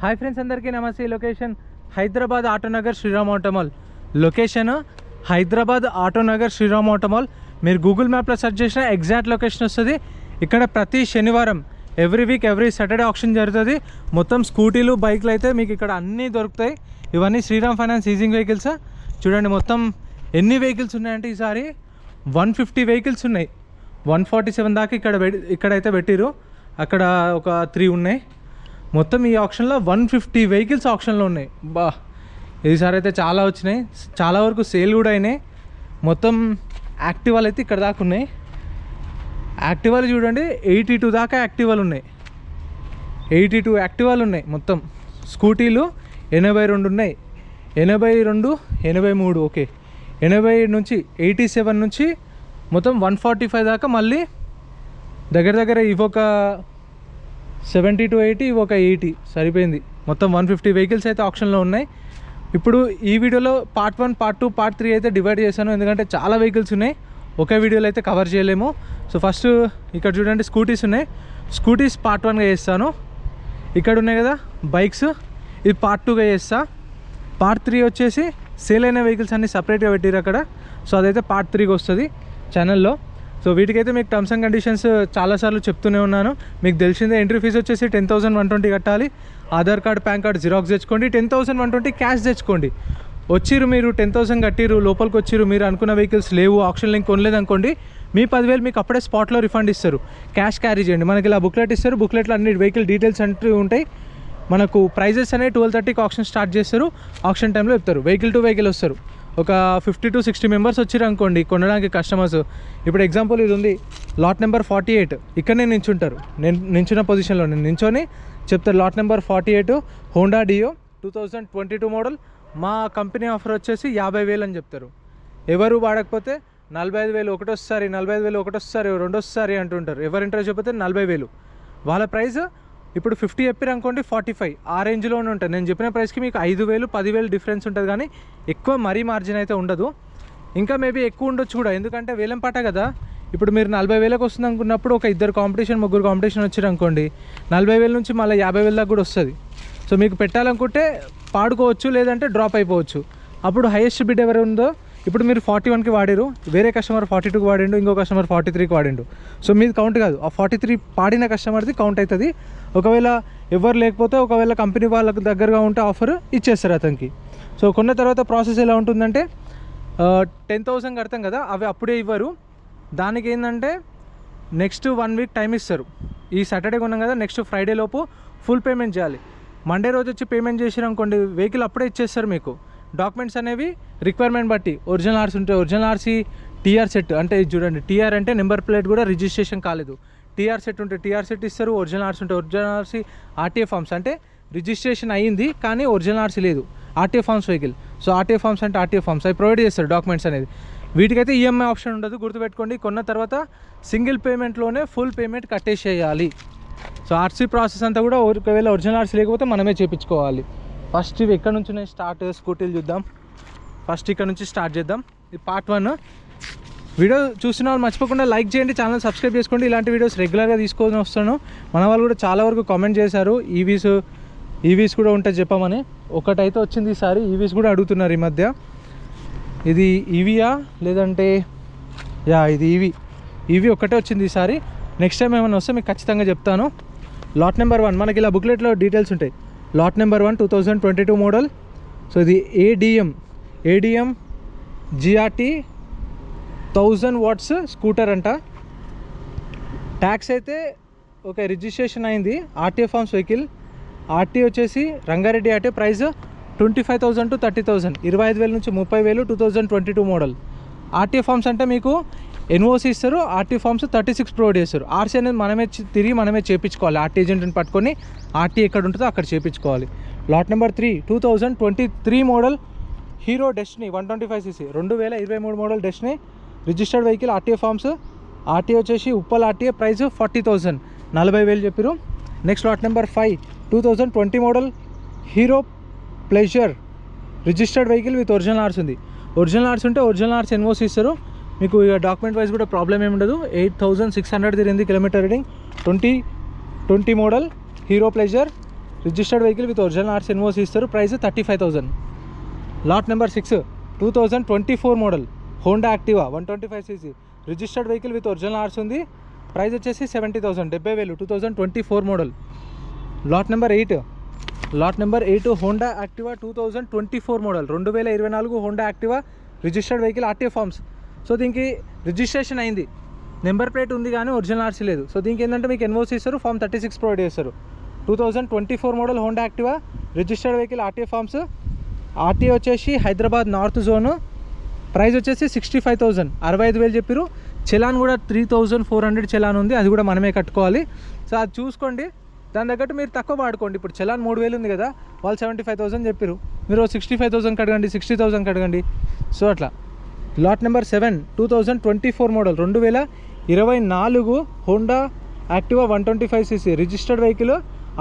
Hi friends, అందరికీ నమస్తే. Location Hyderabad Autonagar Sriram Auto Mall. Location Hyderabad Autonagar Sriram Auto Mall. మీరు గూగుల్ మ్యాప్లో సెర్చ్ చేసిన ఎగ్జాక్ట్ లొకేషన్ వస్తుంది. ఇక్కడ ప్రతి శనివారం every week every Saturday auction జరుగుతుంది. మొత్తం స్కూటీలు బైక్లు అయితే మీకు ఇక్కడ అన్నీ దొరుకుతాయి. ఇవన్నీ శ్రీరామ్ ఫైనాన్స్ లీజింగ్ వెహికల్స్. చూడండి మొత్తం ఎన్ని వెహికల్స్ ఉన్నాయంటే ఈసారి 150 వెహికల్స్ ఉన్నాయి. 147 దాకా ఇక్కడైతే పెట్టిరు. అక్కడ ఒక 3 ఉన్నాయి. మొత్తం ఈ ఆప్షన్లో 150 వెహికల్స్ ఆప్షన్లో ఉన్నాయి. ఈసారి అయితే చాలా వచ్చినాయి, చాలా వరకు సేల్ కూడా అయినాయి. మొత్తం యాక్టివాలు అయితే ఇక్కడ దాకా ఉన్నాయి. యాక్టివాలు చూడండి 82 దాకా యాక్టివాలు ఉన్నాయి. 82 యాక్టివాలు ఉన్నాయి. మొత్తం స్కూటీలు 82 ఉన్నాయి. 82, 83 ఓకే. 80 నుంచి 87 నుంచి మొత్తం 145 దాకా. మళ్ళీ దగ్గర ఇవొక 70 to 80, ఇవొక 80 సరిపోయింది. మొత్తం 150 వెహికల్స్ అయితే ఆప్షన్లో ఉన్నాయి. ఇప్పుడు ఈ వీడియోలో పార్ట్ 1, పార్ట్ 2, పార్ట్ 3 అయితే డివైడ్ చేశాను, ఎందుకంటే చాలా వెహికల్స్ ఉన్నాయి, ఒకే వీడియోలో అయితే కవర్ చేయలేము. సో ఫస్ట్ ఇక్కడ చూడండి స్కూటీస్ ఉన్నాయి. స్కూటీస్ పార్ట్ 1గా చేస్తాను. ఇక్కడ ఉన్నాయి కదా బైక్స్, ఇది పార్ట్ 2గా చేస్తా. పార్ట్ 3 వచ్చేసి సేల్ అయిన వెహికల్స్ అన్ని సపరేట్గా పెట్టిరు అక్కడ. సో అదైతే పార్ట్ 3కి వస్తుంది ఛానల్లో. సో వీటికైతే మీకు టర్మ్స్ అండ్ కండిషన్స్ చాలాసార్లు చెప్తూనే ఉన్నాను. మీకు తెలిసిందే, ఎంట్రీ ఫీజు వచ్చేసి 10,120 కట్టాలి. Aadhaar card, pan card xerox తెచ్చుకోండి. 10,120 క్యాష్ తెచ్చుకోండి. వచ్చిరు మీరు 10,000 కట్టిరు, లోపలికి వచ్చిరు, మీరు అనుకున్న వెహికల్స్ లేవు, ఆప్షన్ లింక్ కొనలేదు అనుకోండి, మీ 10,000 మీకు అప్పుడే స్పాట్లో రిఫండ్ ఇస్తారు. క్యాష్ క్యారీ చేయండి. మనకి ఇలా బుక్లెట్ ఇస్తారు. బుక్లెట్లో అన్ని వెహికల్ డీటెయిల్స్ అంటూ ఉంటాయి. మనకు ప్రైజెస్ అనేవి 12:30కి ఆప్షన్ స్టార్ట్ చేస్తారు. ఆప్షన్ టైంలో చెప్తారు. వెహికల్ టు వెహికల్ వస్తారు. ఒక 50 to 60 మెంబర్స్ వచ్చారు అనుకోండి కొనడానికి కస్టమర్స్. ఇప్పుడు ఎగ్జాంపుల్ ఇది ఉంది, లాట్ నెంబర్ 48, ఇక్కడనే నించుంటారు. నేను నించున్న పొజిషన్లో నేను నించొని చెప్తారు. లాట్ నెంబర్ 48 హోండా డియో 2022 మోడల్. మా కంపెనీ ఆఫర్ వచ్చేసి 50,000 అని చెప్తారు. ఎవరు వాడకపోతే 45,000 ఒకటోసారి, 45,000 ఒకటోసారి, రెండోసారి అంటుంటారు. ఎవరు ఇంట్రెస్ట్ చెప్పితే 40,000. వాళ్ళ ప్రైస్ ఇప్పుడు 50 చెప్పారు అనుకోండి, 45 ఆ రేంజ్లోనే ఉంటుంది. నేను చెప్పిన ప్రైస్కి మీకు 5,000, 10,000 డిఫరెన్స్ ఉంటుంది, కానీ ఎక్కువ మరీ మార్జిన్ అయితే ఉండదు. ఇంకా మేబీ ఎక్కువ ఉండొచ్చు కూడా, ఎందుకంటే వేలం పాట కదా. ఇప్పుడు మీరు 40,000కి వస్తుంది అనుకున్నప్పుడు ఒక 2 కాంపిటీషన్, 3 కాంపిటీషన్ వచ్చారు అనుకోండి, 40,000 నుంచి మళ్ళీ 50,000 దాకా కూడా వస్తుంది. సో మీకు పెట్టాలనుకుంటే పాడుకోవచ్చు, లేదంటే డ్రాప్ అయిపోవచ్చు. అప్పుడు హైయెస్ట్ బిడ్ ఎవరు ఉందో, ఇప్పుడు మీరు 41కి వాడారు, వేరే కస్టమర్ 42కి వాడిండు, ఇంకో కస్టమర్ 43కి వాడిండు. సో మీది కౌంట్ కాదు, ఆ 43 పాడిన కస్టమర్ది కౌంట్ అవుతుంది. ఒకవేళ ఎవరు లేకపోతే, ఒకవేళ కంపెనీ వాళ్ళకు దగ్గరగా ఉంటే ఆఫర్ ఇచ్చేస్తారు అతనికి. సో కొన్న తర్వాత ప్రాసెస్ ఎలా ఉంటుందంటే 10,000 కడతాం కదా, అవి అప్పుడే ఇవ్వరు. దానికి ఏంటంటే నెక్స్ట్ 1 వీక్ టైం ఇస్తారు. ఈ సాటర్డే కొన్నాం కదా, నెక్స్ట్ ఫ్రైడే లోపు ఫుల్ పేమెంట్ చేయాలి. మండే రోజు వచ్చి పేమెంట్ చేసారు అనుకోండి, వెహికల్ అప్పుడే ఇచ్చేస్తారు మీకు. డాక్యుమెంట్స్ అనేవి రిక్వైర్మెంట్ బట్టి, ఒరిజినల్ ఆర్సీ ఉంటే ఒరిజినల్ ఆర్సీ, టీఆర్ సెట్ అంటే చూడండి, టీఆర్ అంటే నెంబర్ ప్లేట్ కూడా రిజిస్ట్రేషన్ కాలేదు. టీఆర్ సెట్ ఉంటే టీఆర్ సెట్ ఇస్తారు, ఒరిజినల్ ఆర్సీ ఉంటే ఒరిజినల్ ఆర్సీ, ఆర్టీఏ ఫార్మ్స్ అంటే రిజిస్ట్రేషన్ అయ్యింది కానీ ఒరిజినల్ ఆర్సీ లేదు, RTA forms vehicle. So RTA forms అంటే ఆర్టీఏ ఫార్మ్స్ అవి ప్రొవైడ్ చేస్తారు డాక్యుమెంట్స్ అనేది. వీటికైతే ఈఎంఐ ఆప్షన్ ఉండదు, గుర్తుపెట్టుకోండి. కొన్న తర్వాత సింగిల్ పేమెంట్లోనే ఫుల్ పేమెంట్ కట్టేసేయాలి. సో ఆర్సీ ప్రాసెస్ అంతా కూడా ఒకవేళ ఒరిజినల్ ఆర్సీ లేకపోతే మనమే చేయించుకోవాలి. ఫస్ట్ ఇవి ఎక్కడ నుంచి స్టార్ట్, స్కూటీలు చూద్దాం. ఫస్ట్ ఇక్కడ నుంచి స్టార్ట్ చేద్దాం. ఇది పార్ట్ 1. వీడియో చూసిన వాళ్ళు మర్చిపోకుండా లైక్ చేయండి, ఛానల్ సబ్స్క్రైబ్ చేసుకోండి. ఇలాంటి వీడియోస్ రెగ్యులర్గా తీసుకొని వస్తాను. మన వాళ్ళు కూడా చాలా వరకు కామెంట్ చేశారు, ఈవీస్ కూడా ఉంటుంది చెప్పమని. ఒకటైతే వచ్చింది ఈసారి, ఈవీస్ కూడా అడుగుతున్నారు ఈ మధ్య. ఇది ఈవీయా లేదంటే ఇది ఈవీ ఒక్కటే వచ్చింది ఈసారి. నెక్స్ట్ టైం ఏమైనా వస్తే మీకు ఖచ్చితంగా చెప్తాను. లాట్ నెంబర్ 1 మనకి ఇలా బుక్లెట్లో డీటెయిల్స్ ఉంటాయి. Lot number 1 2022 model. సో ఇది ఏడిఎం జిఆర్టీ 1000 వాట్స్ స్కూటర్ అంట. ట్యాక్స్ అయితే ఓకే, రిజిస్ట్రేషన్ అయింది. RTA forms vehicle. ఆర్టీ వచ్చేసి రంగారెడ్డి ఆర్టీ. ప్రైస్ 25,000 to 30,000, 25,000 నుంచి 30,000. 2022 మోడల్. ఆర్టీఏ ఫార్మ్స్ అంటే మీకు ఎన్ఓసి ఇస్తారు, ఆర్టీ ఫార్మ్స్ 36 ప్రొవైడ్ చేస్తారు. ఆర్సీ అనేది మనమే చేయించుకోవాలి. ఆర్టీ ఏజెంట్ని పట్టుకొని ఆర్టీ ఎక్కడ ఉంటుందో అక్కడ చేయించుకోవాలి. Lot number 3 2023 model Hero Destiny 125cc 2023 model Destiny. Registered vehicle, RTA forms. RT వచ్చేసి ఉప్పల్ ఆర్టీఏ. ప్రైస్ 40,000, 40,000 చెప్పారు. Next lot number 5 2020 model Hero Pleasure. Registered vehicle with original ఆర్స్ ఉంది. ఒరిజినల్ ఆర్స్ ఉంటే ఒరిజినల్ ఆర్స్ ఎన్ఓసి ఇస్తారు మీకు. ఇక డాక్యుమెంట్ వైజ్ కూడా ప్రాబ్లం ఏమి ఉండదు. 8,600 తిరిగింది kilometre reading. 2020 model Hero Pleasure. Registered vehicle with original RC NOC ఇస్తారు. Price 35,000. Lot number 6 2024 model Honda Activa 125cc registered vehicle with original RC ఉంది. ప్రైస్ వచ్చేసి 70,000 70,000 2024 model. Lot number 8 Honda Activa 2024 model 2024 Honda Activa registered vehicle RTA forms. So దీనికి registration అయింది, number plate ఉంది కానీ original RC లేదు. So దీనికి ఏంటంటే మీకు ఎన్ఓసి ఇస్తారు, ఫామ్ 36 ప్రొవైడ్ చేస్తారు. 2024 model Honda Activa registered vehicle RTA forms. RTA వచ్చేసి హైదరాబాద్ నార్త్ జోను. ప్రైస్ వచ్చేసి 65,000 65,000 చెప్పారు. చలాన్ కూడా 3,400 చలాన్ ఉంది, అది కూడా మనమే కట్టుకోవాలి. సో అది చూసుకోండి, దాని తగ్గట్టు మీరు తక్కువ వాడుకోండి. ఇప్పుడు చలాన్ 3,000 ఉంది కదా, వాళ్ళు 75,000 చెప్పారు, మీరు 65,000 కడగండి, 60,000 కడగండి. సో అట్లా. Lot number 7 2024 model 2024 Honda Activa 125cc registered vehicle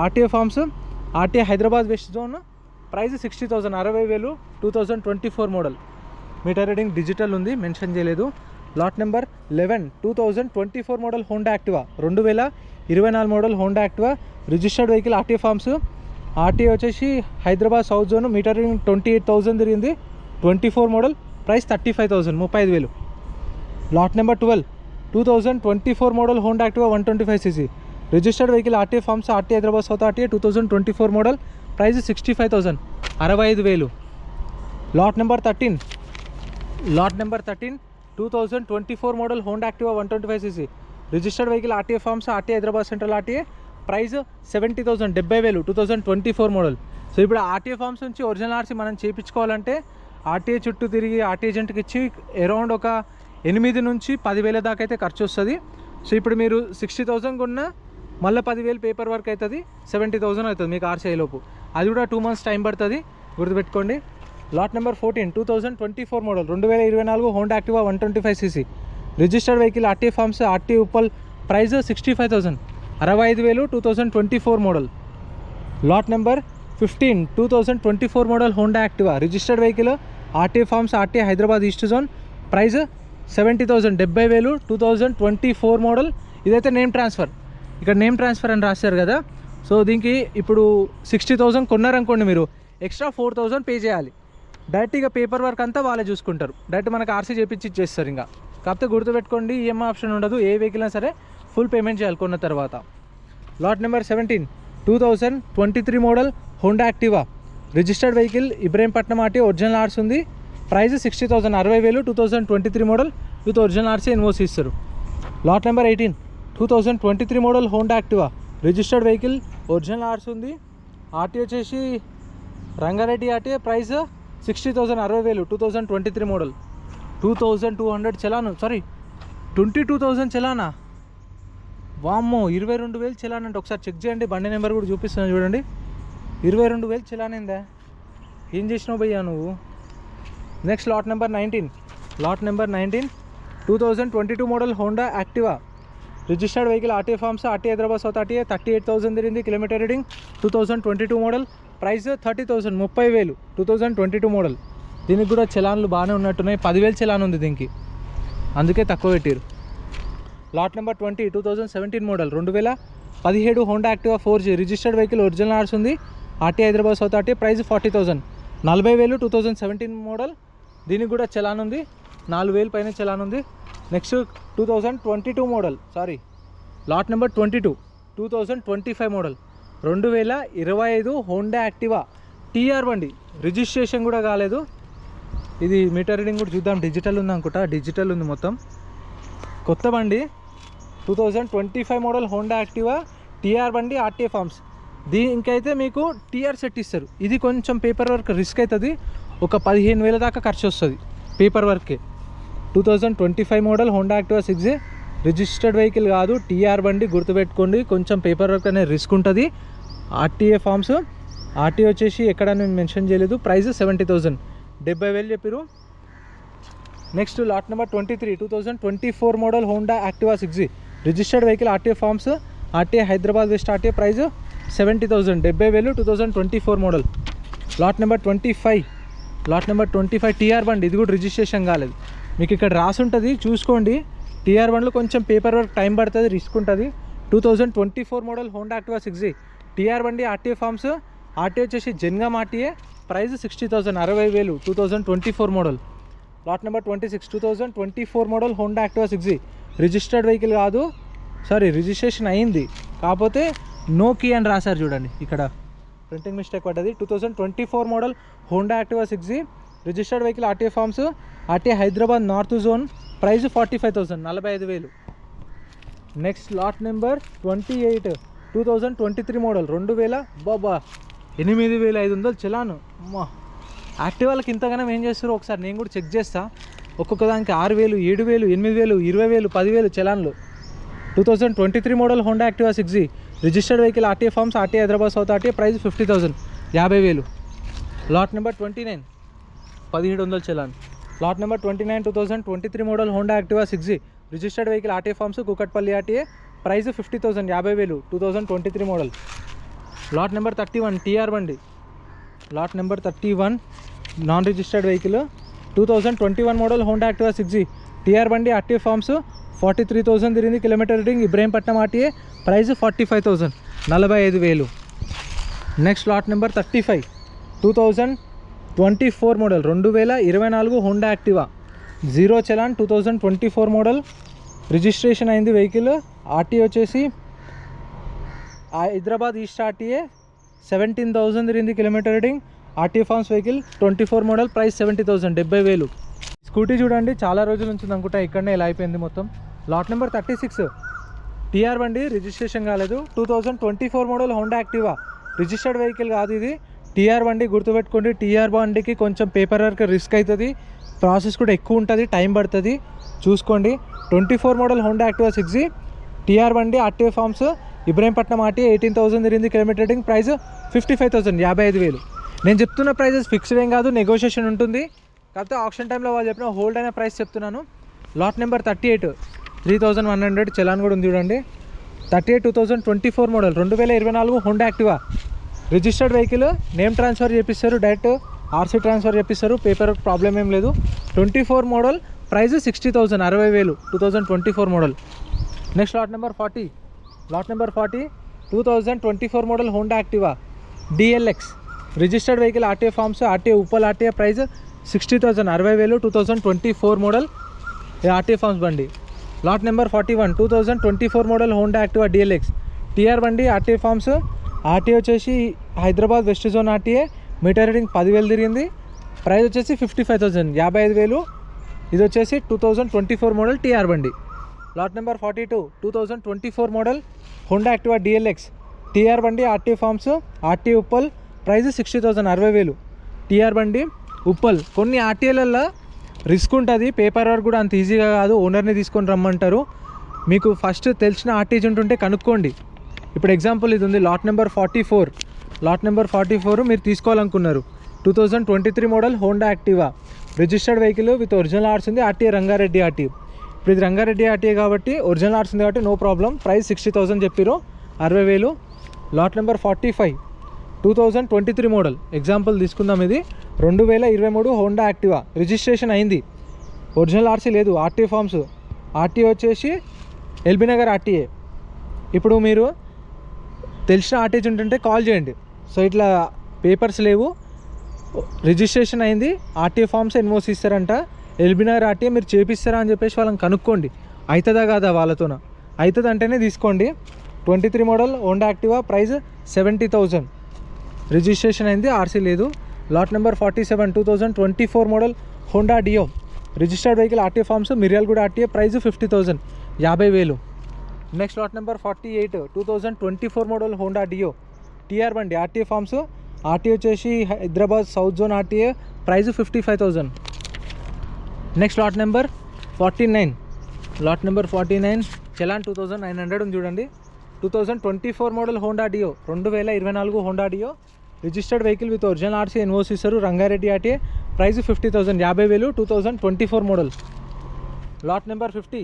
RTA forms. RTA Hyderabad west zone. Price 60,000 60,000 2024 model. Meter reading digital ఉంది, మెన్షన్ చేయలేదు. Lot number 11 2024 model Honda Activa 2024 model Honda Activa registered vehicle RTA forms. RTA వచ్చేసి Hyderabad south zone. Meter reading 28,000 తిరిగింది. 24 model. Price 35,000 35,000. Lot number 12 2024 model Honda Activa 125cc registered vehicle RTA forms. RTA Hyderabad south RTA 2024 model. Price 65,000 65,000. Lot number 13 2024 model Honda Activa 125cc registered vehicle RTA forms. RTA Hyderabad central RTA. Price 70,000 70,000 2024 model. So ఇప్పుడు RTA forms నుంచి original RC మనం చేయించుకోవాలంటే RTA చుట్టూ తిరిగి RTA ఏజెంట్కి ఇచ్చి around ఒక 8 నుంచి 10,000 దాకా అయితే ఖర్చు వస్తుంది. సో ఇప్పుడు మీరు 60,000 కొన్నా మళ్ళీ 10,000 పేపర్ వర్క్ అవుతుంది, 70,000 అవుతుంది మీకు ఆర్సీ లోపు. అది కూడా 2 months టైం పడుతుంది, గుర్తుపెట్టుకోండి. Lot number 14 2024 model 2024 Honda Activa 125cc registered vehicle RTA forms. RTA Uppal. Price 65,000 65,000 2024 model. Lot number 15 2024 model Honda Activa registered vehicle RTA forms. RTA Hyderabad east zone. Price 70,000 70,000 2024 model. ఇదైతే name transfer, ఇక్కడ name transfer అని రాశారు కదా. So దీనికి ఇప్పుడు 60,000 కొన్నారనుకోండి, మీరు extra 4,000 pay చేయాలి. డైరెక్ట్గా పేపర్ వర్క్ అంతా వాళ్ళే చూసుకుంటారు, డైరెక్ట్ మనకు ఆర్సీ చేపించి ఇచ్చేస్తారు. ఇంకా కాకపోతే గుర్తుపెట్టుకోండి, ఈఎంఐ ఆప్షన్ ఉండదు, ఏ వెహికల్ అయినా సరే ఫుల్ పేమెంట్ చేయాలి కొన్న తర్వాత. Lot number 17 2023 model Honda Activa registered vehicle Ibrahimpatnam RT original RC ఉంది. Price 60,000 60,000 2023 model with original RC NOC ఇస్తారు. Lot number 18 2023 model Honda Activa registered vehicle original RC ఉంది. ఆర్టీ వచ్చేసి Rangareddy RT. Price 60,000 60,000 2023 model. 2,200 challan, sorry 22,000 చలానా. వామ్మో 22,000 చలాన్ అంటే ఒకసారి చెక్ చేయండి, బండి నెంబర్ కూడా చూపిస్తున్నాను చూడండి. 22,000 చలాన్ ఏం చేసినావు భయ్యా నువ్వు. Next lot number 19 2022 model Honda Activa registered vehicle RTA forms. RTA Hyderabad south RTA 38,000 తిరిగింది. Kilometre reading 2022 model. Price 30,000 30,000 2022 model. దీనికి కూడా చలాన్లు బాగానే ఉన్నట్టున్నాయి, 10,000 చలాన్ ఉంది దీనికి, అందుకే తక్కువ పెట్టారు. Lot number 20 2017 model 2017 Honda Activa 4G registered vehicle original RC ఉంది. RT Hyderabad south RT. Price 40,000 40,000 2017 model. దీనికి కూడా చలాన్ ఉంది, 4,000 పైన చలాన్ ఉంది. Next 2022 model, sorry lot number 22 2025 model 2025 Honda Activa TR బండి. రిజిస్ట్రేషన్ కూడా కాలేదు. ఇది మీటర్ రీడింగ్ కూడా చూద్దాం, డిజిటల్ ఉంది అనుకుంటా, డిజిటల్ ఉంది మొత్తం. కొత్త బండి 2025 మోడల్ హోండా యాక్టివా టీఆర్ బండి ఆర్టీఏ ఫార్మ్స్. దీనికైతే మీకు టీఆర్ సెట్ ఇస్తారు. ఇది కొంచెం పేపర్ వర్క్ రిస్క్ అవుతుంది, ఒక 15,000 దాకా ఖర్చు వస్తుంది పేపర్ వర్కే. 2025 model Honda Activa 6J registered vehicle కాదు, టీఆర్ బండి, గుర్తుపెట్టుకోండి. కొంచెం పేపర్ వర్క్ అనేది రిస్క్ ఉంటుంది. RTA forms. ఆర్టీఏ వచ్చేసి ఎక్కడ నేను మెన్షన్ చేయలేదు. ప్రైస్ 70,000 70,000 చెప్పారు. Next lot number 23 2024 model Honda Activa 6G registered vehicle RTA forms. RTA Hyderabad west RTA. Price 70,000 70,000 2024 model. Lot number 25 TR బండి. ఇది కూడా రిజిస్ట్రేషన్ కాలేదు, మీకు ఇక్కడ రాసి ఉంటుంది చూసుకోండి. టీఆర్ బండ్లో కొంచెం పేపర్ వర్క్ టైం పడుతుంది, రిస్క్ ఉంటుంది. 2024 model Honda Activa 6G TR బండి ఆర్టీఏ ఫార్మ్స్, ఆర్టీఏ వచ్చేసి Jangaon RTA, price 60,000 60,000 2024 model. Lot number 26 2024 model Honda Activa 6G. Registered vehicle కాదు, సారీ రిజిస్ట్రేషన్ అయింది కాకపోతే నో కీ అని రాశారు చూడండి, ఇక్కడ ప్రింటింగ్ మిస్టేక్ పడ్డది. 2024 model Honda Activa 6G, registered vehicle RTA forms, RTA Hyderabad north zone, price 45,000 45,000. Next lot number 28 2023 model 8,500 చలాను. అమ్మా యాక్టివాలకి ఇంతగానో ఏం చేస్తారో ఒకసారి నేను కూడా చెక్ చేస్తా. ఒక్కొక్క దానికి 6,000 7,000 8,000 20,000 10,000 చలాన్లు. 2023 model Honda Activa 6G, registered vehicle RTA forms, RTA Hyderabad south RTA, price 50,000 50,000. Lot number 29 1,700 challan. Lot number 29 2023 model Honda Activa 6G, registered vehicle RTA forms, Kukatpally RTA, price 50,000 50,000 2023 model. Lot number 31 TR బండి. Lot number 31 non registered vehicle 2021 model Honda Activa 6G, TR బండి RTA forms, 43,000 తిరిగింది kilometre reading, Ibrahimpatnam RTA, price 45,000 45,000. Next lot number 35 2024 model 2024 Honda Activa 0 చలాన్ 2024 model, registration అయింది vehicle. RTA వచ్చేసి Hyderabad east RTA, 17,000 తిరిగింది kilometre reading, RTA forms vehicle 24 model, price 70,000 70,000. Scooty చూడండి చాలా రోజుల నుంచి అనుకుంటా ఇక్కడనే ఇలా అయిపోయింది మొత్తం. లాట్ నెంబర్ 36 టీఆర్ బండి, రిజిస్ట్రేషన్ కాలేదు. 2024 model Honda Activa, registered vehicle కాదు ఇది. టీఆర్ బండి గుర్తుపెట్టుకోండి, టీఆర్ బండికి కొంచెం పేపర్ వర్క్ రిస్క్ అవుతుంది, ప్రాసెస్ కూడా ఎక్కువ ఉంటుంది, టైం పడుతుంది, చూసుకోండి. 24 model Honda Activa 6G, TR బండి ఆర్టీఏ ఫార్మ్స్, ఇబ్రహీంపట్నం ఆర్టీఏ, 18,000 తిరిగింది కిలోమీటర్ రేటింగ్, ప్రైస్ 55,000 55,000. నేను చెప్తున్న ప్రైజెస్ ఫిక్స్డ్ ఏం కాదు, నెగోషియేషన్ ఉంటుంది, కాకపోతే ఆప్షన్ టైంలో వాళ్ళు చెప్పిన హోల్డ్ అయిన ప్రైస్ చెప్తున్నాను. లాట్ నెంబర్ 38 3,100 చలాన్ కూడా ఉంది చూడండి. 38 2024 model 2024 Honda Activa, registered vehicle, name transfer చేపిస్తారు, డైరెక్ట్ ఆర్సీ ట్రాన్స్ఫర్ చేపిస్తారు, పేపర్ ప్రాబ్లం ఏం లేదు. 24 model, price 60,000 60,000 2024 model. Next lot number 40 lot number 40 2024 model Honda Activa DLX, registered vehicle RTA forms, RTA Uppal RTA, price 60,000 60,000 2024 model RTA forms బండి. Lot number 41 2024 model Honda Activa DLX, TR బండి RTA forms, RTA వచ్చేసి Hyderabad west zone RTA, meter reading 10,000 తిరిగింది, price వచ్చేసి 55,000 55,000. ఇది వచ్చేసి 2024 model TR బండి. Lot number 42 2024 model Honda Activa DLX, TR బండి RTA forms, RTA Uppal, price 60,000 60,000 TR బండి ఉప్పల్. కొన్ని ఆర్టీఏలలో రిస్క్ ఉంటుంది, పేపర్ వర్క్ కూడా అంత ఈజీగా కాదు, ఓనర్ని తీసుకొని రమ్మంటారు. మీకు ఫస్ట్ తెలిసిన ఆర్టీఏ ఉంటుంటే కనుక్కోండి. ఇప్పుడు ఎగ్జాంపుల్ ఇది ఉంది లాట్ నెంబర్ 44 లాట్ నెంబర్ 44 మీరు తీసుకోవాలనుకున్నారు. 2023 model Honda Activa, registered vehicle with original arts ఉంది, ఆర్టీఏ రంగారెడ్డి ఆర్టీఏ. ఇప్పుడు ఇది రంగారెడ్డి ఆర్టీఏ కాబట్టి ఒరిజినల్ ఆర్ట్స్ ఉంది కాబట్టి నో ప్రాబ్లం, ప్రైస్ 60,000 చెప్పారు 60,000. లాట్ నెంబర్ 45 2023 మోడల్ ఎగ్జాంపుల్ తీసుకుందాం. ఇది 2023 హోండా యాక్టివా, రిజిస్ట్రేషన్ అయింది, ఒరిజినల్ ఆర్సీ లేదు, ఆర్టీఏ ఫార్మ్స్, ఆర్టీఏ వచ్చేసి ఎల్బీ నగర్ ఆర్టీఏ. ఇప్పుడు మీరు తెలిసిన ఆర్టీఏ ఉంటుంటే కాల్ చేయండి. సో ఇట్లా పేపర్స్ లేవు, రిజిస్ట్రేషన్ అయింది, ఆర్టీఏ ఫార్మ్స్ ఎన్ఓసి ఇస్తారంట, ఎల్బీ నగర్ ఆర్టీఏ మీరు చేపిస్తారా అని చెప్పేసి వాళ్ళని కనుక్కోండి, అవుతుందా కాదా వాళ్ళతోన. అవుతుంది అంటేనే తీసుకోండి. 23 model Honda Activa, price 70,000, registration అయింది, ఆర్సీ లేదు. Lot number 47 2024 model Honda Dio, registered vehicle RTA forms, Miryalaguda RTA, price 50,000 50,000. Next lot number 48 2024 model Honda Dio, TR బండి ఆర్టీఏ ఫార్మ్స్, ఆర్టీఏ వచ్చేసి Hyderabad south zone RTA, price 55,000. Next lot number 49 lot number 49 చలాన్ 2,900 ఉంది చూడండి. 2024 model Honda Dio 2024 Honda Dio, registered vehicle with original RC NOC ఇస్తారు, Rangareddy RTA, price 50,000 50,000 2024 model. Lot number 50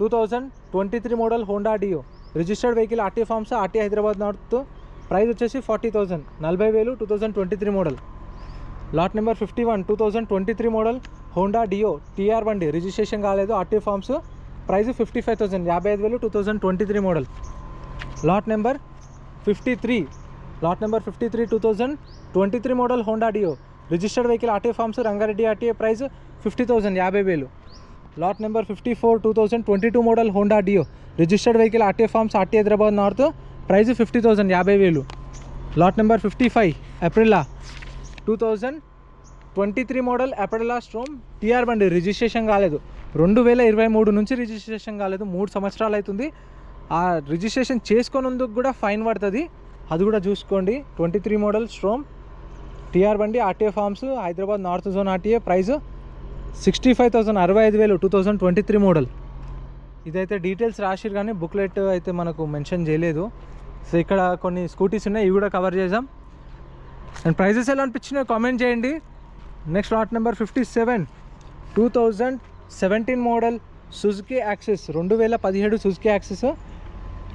2023 model Honda Dio, registered vehicle RTA forms, RTA Hyderabad north, price వచ్చేసి 40,000 40,000 2023 model. Lot number 51 2023 model Honda Dio, TR బండి, registration కాలేదు, RTA forms, price 55,000 55,000 2023 model. Lot number 53 lot number 53 2023 model Honda Dio registered vehicle RTA forms Rangareddy RTA price 50,000 50,000. Lot number 54 2022 model Honda Dio registered vehicle RTA forms RT Hyderabad north price 50,000 50,000. Lot number 55 Aprilia 2023 model Aprilia Storm TR బండి registration కాలేదు, 2023 నుంచి registration కాలేదు, 3 సంవత్సరాలు అవుతుంది. ఆ registration చేసుకున్నందుకు కూడా fine పడుతుంది, అది కూడా చూసుకోండి. 23 మోడల్ స్ట్రోమ్ టీఆర్ బండి RTA forms Hyderabad north zone RTA price 65,000 65,000 2023 model. ఇదైతే డీటెయిల్స్ రాసిరు కానీ బుక్లెట్ అయితే మనకు మెన్షన్ చేయలేదు. సో ఇక్కడ కొన్ని స్కూటీస్ ఉన్నాయి, ఇవి కూడా కవర్ చేద్దాం. అండ్ ప్రైజెస్ ఎలా అనిపించినాయో కామెంట్ చేయండి. Next lot number 57 2017 model Suzuki Access 2017 Suzuki Access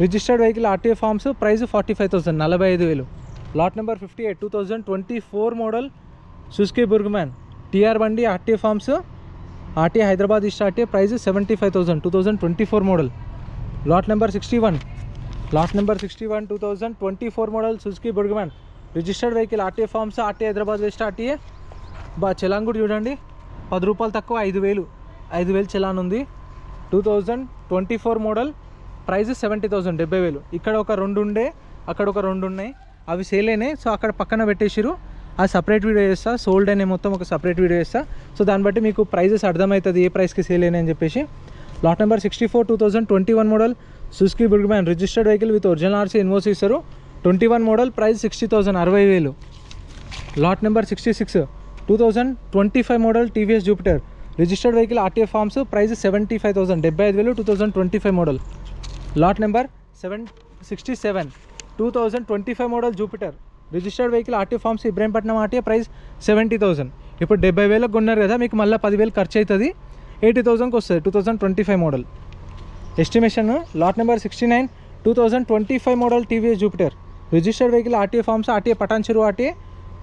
registered vehicle RTA forms price 45,000 45,000. Lot number 58 2024 model Suzuki Burgman TR బండి RTA forms RTA Hyderabad east RTA price 75,000 2024 model. Lot number 61 2024 model Suzuki Burgman registered vehicle RTA forms RTA Hyderabad west RTA. Challan కూడా చూడండి, 10 రూపాయలు తక్కువ 5,000 చలాన్ ఉంది. 2024 model price 70,000 70,000. ఇక్కడ ఒక 2 ఉండే, అక్కడ ఒక 2 ఉన్నాయి, అవి సేల్ అయినాయి. సో అక్కడ పక్కన పెట్టేసిరు, అది సపరేట్ వీడియో చేస్తా. సోల్డ్ అయినా మొత్తం ఒక సపరేట్ వీడియో చేస్తా. సో దాన్ని బట్టి మీకు ప్రైజెస్ అర్థమవుతుంది ఏ ప్రైస్కి సేల్ అయినాయి అని చెప్పేసి. Lot number 64 2021 model Suzuki Burgman registered vehicle with original RC invoice ఇస్తారు. 21 model price 60,000 60,000. Lot number 66 2025 model TVS Jupiter registered vehicle RTA forms price 75,000 75,000 2025 model. Lot number 67 2025 model Jupiter registered vehicle RTA forms Ibrahimpatnam RTA price 70,000. ఇప్పుడు 70,000 కొన్నారు కదా, మీకు మళ్ళీ 10,000 ఖర్చు అవుతుంది, 80,000కి వస్తుంది. 2025 model estimation. Lot number 69 2025 model TVS Jupiter registered vehicle RTA forms RTA Patancheru RTA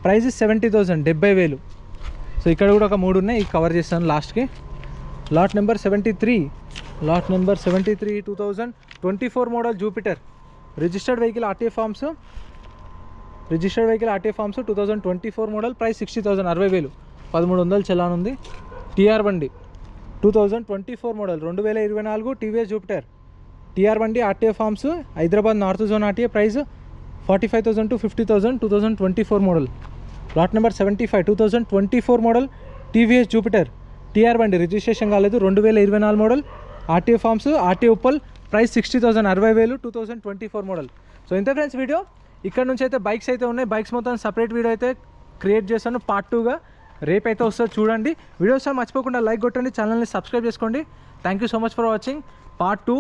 price 70,000 70,000. So ఇక్కడ కూడా ఒక 3 ఉన్నాయి, కవర్ చేస్తాను లాస్ట్కి. Lot number 73 2024 model Jupiter registered vehicle RTA forms 2024 model price 60,000 60,000 1300 challan ఉంది. టీఆర్ బండి 2024 మోడల్ 2024 టీవీఎస్ జూపిటర్ టీఆర్ బండి RTA forms Hyderabad north zone RTA price 45,000 to 50,000 2024 model. Lot number 75 2024 model TVS Jupiter TR బండి రిజిస్ట్రేషన్ కాలేదు, 2024 model RTA forms RTA Uppal price 60,000 60,000 2024 model. So ఇంత friends video. ఇక్కడ నుంచి అయితే bikes అయితే ఉన్నాయి, బైక్స్ మొత్తం సపరేట్ వీడియో అయితే క్రియేట్ చేస్తాను పార్ట్ 2గా, రేపు అయితే వస్తుంది చూడండి. వీడియోస్ మర్చిపోకుండా లైక్ కొట్టండి, ఛానల్ని సబ్స్క్రైబ్ చేసుకోండి. Thank you so much for watching. Part 2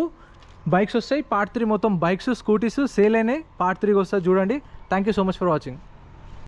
bikes వస్తాయి, పార్ట్ 3 మొత్తం బైక్స్ స్కూటీస్ సేల్ అయినాయి, పార్ట్ 3 వస్తుంది చూడండి. Thank you so much for watching.